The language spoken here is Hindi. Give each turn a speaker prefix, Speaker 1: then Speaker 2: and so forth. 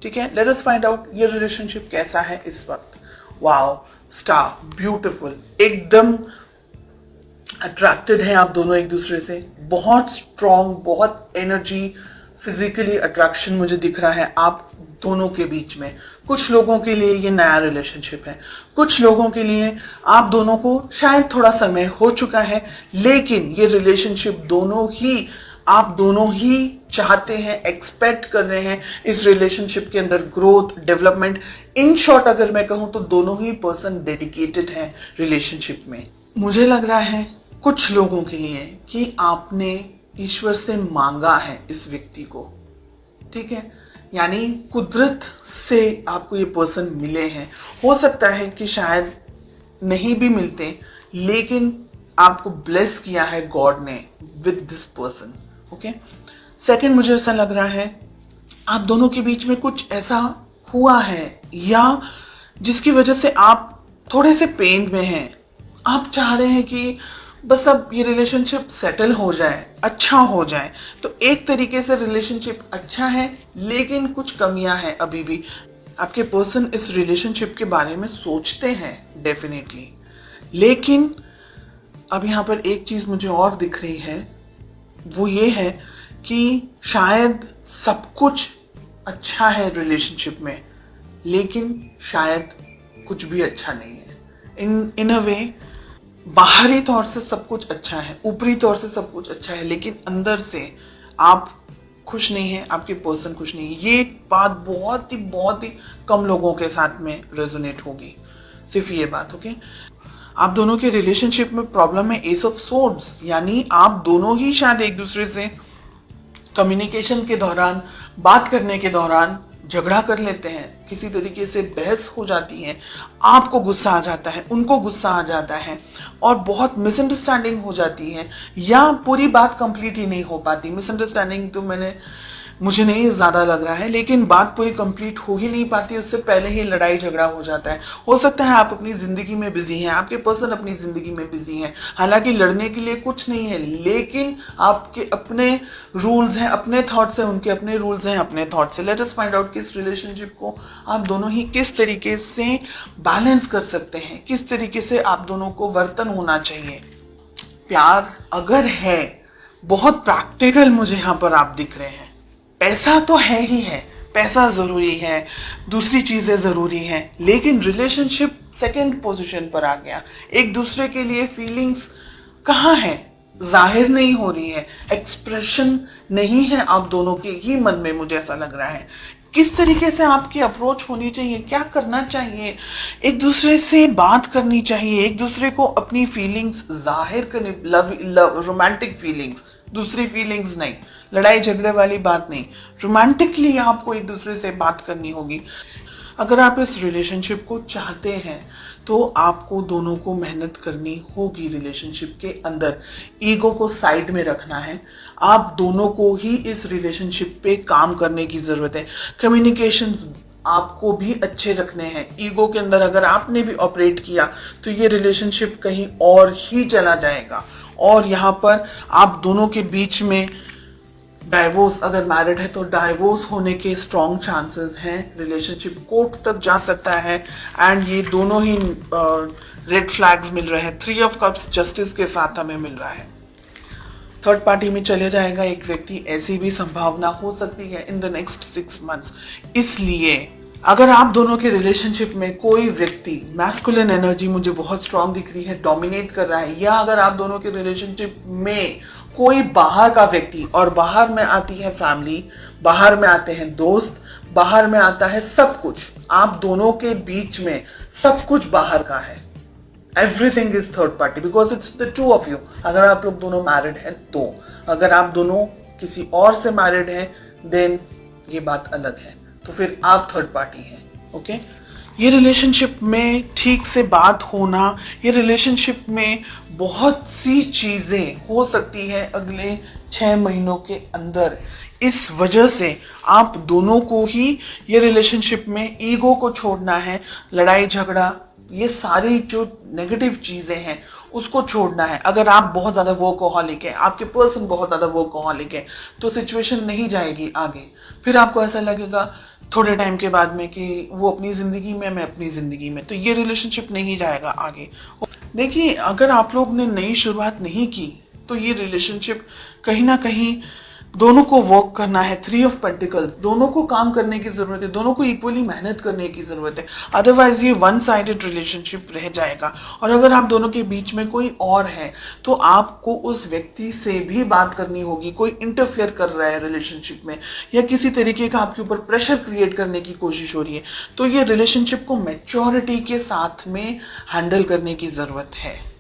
Speaker 1: ठीक है, लेट अस फाइंड आउट ये रिलेशनशिप कैसा है इस वक्त। वाओ, स्टार, ब्यूटीफुल, एकदम अट्रैक्टेड हैं आप दोनों एक दूसरे से, बहुत स्ट्रॉन्ग, बहुत एनर्जी, फिजिकली अट्रैक्शन मुझे दिख रहा है आप दोनों के बीच में। कुछ लोगों के लिए ये नया रिलेशनशिप है, कुछ लोगों के लिए आप दोनों को शायद थोड़ा समय हो चुका है, लेकिन ये रिलेशनशिप आप दोनों ही चाहते हैं, एक्सपेक्ट कर रहे हैं इस रिलेशनशिप के अंदर ग्रोथ, डेवलपमेंट। इन शॉर्ट अगर मैं कहूं तो दोनों ही पर्सन डेडिकेटेड हैं रिलेशनशिप में। मुझे लग रहा है कुछ लोगों के लिए कि आपने ईश्वर से मांगा है इस व्यक्ति को, ठीक है, यानी कुदरत से आपको ये पर्सन मिले हैं। हो सकता है कि शायद नहीं भी मिलते, लेकिन आपको ब्लेस किया है गॉड ने with this person. Okay, second, मुझे ऐसा लग रहा है आप दोनों के बीच में कुछ ऐसा हुआ है या जिसकी वजह से आप थोड़े से पेन में हैं। आप चाह रहे हैं कि बस अब ये रिलेशनशिप सेटल हो जाए, अच्छा हो जाए। तो एक तरीके से रिलेशनशिप अच्छा है, लेकिन कुछ कमियां हैं अभी भी। आपके पर्सन इस रिलेशनशिप के बारे में सोचते हैं डेफिनेटली, लेकिन अब यहाँ पर एक चीज मुझे और दिख रही है, वो ये है कि शायद सब कुछ अच्छा है रिलेशनशिप में, लेकिन शायद कुछ भी अच्छा नहीं है। इन अ वे बाहरी तौर से सब कुछ अच्छा है, ऊपरी तौर से सब कुछ अच्छा है, लेकिन अंदर से आप खुश नहीं है, आपके पर्सन खुश नहीं है। ये बात बहुत ही कम लोगों के साथ में रेजोनेट होगी, सिर्फ ये बात। ओके, आप दोनों के रिलेशनशिप में प्रॉब्लम है एस ऑफ सोर्ड्स, यानी आप दोनों ही शायद एक दूसरे से कम्युनिकेशन के दौरान, बात करने के दौरान झगड़ा कर लेते हैं, किसी तरीके से बहस हो जाती है, आपको गुस्सा आ जाता है, उनको गुस्सा आ जाता है और बहुत मिसअंडरस्टैंडिंग हो जाती है, या पूरी बात कंप्लीट ही नहीं हो पाती। मिसअंडरस्टैंडिंग तो मुझे नहीं ज्यादा लग रहा है, लेकिन बात पूरी कंप्लीट हो ही नहीं पाती, उससे पहले ही लड़ाई झगड़ा हो जाता है। हो सकता है आप अपनी जिंदगी में बिजी हैं, आपके पर्सन अपनी जिंदगी में बिजी हैं, हालांकि लड़ने के लिए कुछ नहीं है, लेकिन आपके अपने रूल्स हैं, अपने थॉट्स हैं, उनके अपने रूल्स हैं, अपने थॉट्स हैं। लेट अस फाइंड आउट कि इस रिलेशनशिप को आप दोनों ही किस तरीके से बैलेंस कर सकते हैं, किस तरीके से आप दोनों को वर्तन होना चाहिए। प्यार अगर है, बहुत प्रैक्टिकल मुझे यहाँ पर आप दिख रहे हैं। पैसा तो है ही है, पैसा जरूरी है, दूसरी चीजें जरूरी हैं, लेकिन रिलेशनशिप सेकंड पोजीशन पर आ गया। एक दूसरे के लिए फीलिंग्स कहाँ है, जाहिर नहीं हो रही है, एक्सप्रेशन नहीं है आप दोनों के ही मन में, मुझे ऐसा लग रहा है। किस तरीके से आपकी अप्रोच होनी चाहिए, क्या करना चाहिए, एक दूसरे से बात करनी चाहिए, एक दूसरे को अपनी फीलिंग्स जाहिर करनी, रोमांटिक फीलिंग्स, दूसरी फीलिंग्स नहीं, लड़ाई झगड़े वाली बात नहीं, रोमांटिकली आपको एक दूसरे से बात करनी होगी। अगर आप इस रिलेशनशिप को चाहते हैं तो आपको दोनों को मेहनत करनी होगी रिलेशनशिप के अंदर। ईगो को साइड में रखना है, आप दोनों को ही इस रिलेशनशिप पे काम करने की जरूरत है। कम्युनिकेशंस आपको भी अच्छे रखने हैं। ईगो के अंदर अगर आपने भी ऑपरेट किया तो ये रिलेशनशिप कहीं और ही चला जाएगा, और यहाँ पर आप दोनों के बीच में डाइवोर्स, अगर मैरिड है तो डाइवोर्स होने के स्ट्रॉन्ग चांसेस हैं। रिलेशनशिप कोर्ट तक जा सकता है, एंड ये दोनों ही रेड फ्लैग्स मिल रहे हैं। 3 ऑफ कप्स जस्टिस के साथ हमें मिल रहा है। थर्ड पार्टी में चले जाएगा एक व्यक्ति, ऐसी भी संभावना हो सकती है इन द नेक्स्ट 6 मंथ्स। इसलिए अगर आप दोनों के रिलेशनशिप में कोई व्यक्ति, मैस्कुलिन एनर्जी मुझे बहुत स्ट्रांग दिख रही है, डोमिनेट कर रहा है, या अगर आप दोनों के रिलेशनशिप में कोई बाहर का व्यक्ति, और बाहर में आती है फैमिली, बाहर में आते हैं दोस्त, बाहर में आता है सब कुछ, आप दोनों के बीच में सब कुछ बाहर का है। Everything is third party because it's the two of you. अगर आप लोग दोनों मैरिड हैं तो, अगर आप दोनों किसी और से मैरिड हैं देन ये बात अलग है, तो फिर आप थर्ड पार्टी हैं। ओके, ये रिलेशनशिप में ठीक से बात होना, ये रिलेशनशिप में बहुत सी चीजें हो सकती है अगले 6 महीनों के अंदर। इस वजह से आप दोनों को ही ये रिलेशनशिप में ईगो को छोड़ना है, लड़ाई झगड़ा, ये सारी जो नेगेटिव चीजें हैं उसको छोड़ना है। अगर आप बहुत ज्यादा वर्कहॉलिक है, आपके पर्सन बहुत ज्यादा वर्कहॉलिक है, तो सिचुएशन नहीं जाएगी आगे। फिर आपको ऐसा लगेगा थोड़े टाइम के बाद में कि वो अपनी जिंदगी में, मैं अपनी जिंदगी में, तो ये रिलेशनशिप नहीं जाएगा आगे। देखिए, अगर आप लोग ने नई शुरुआत नहीं की तो ये रिलेशनशिप कहीं ना कहीं दोनों को वर्क करना है। 3 ऑफ पेंटिकल्स, दोनों को काम करने की जरूरत है, दोनों को इक्वली मेहनत करने की जरूरत है, अदरवाइज ये वन साइडेड रिलेशनशिप रह जाएगा। और अगर आप दोनों के बीच में कोई और है तो आपको उस व्यक्ति से भी बात करनी होगी। कोई इंटरफेयर कर रहा है रिलेशनशिप में या किसी तरीके का आपके ऊपर प्रेशर क्रिएट करने की कोशिश हो रही है, तो ये रिलेशनशिप को मैच्योरिटी के साथ में हैंडल करने की जरूरत है।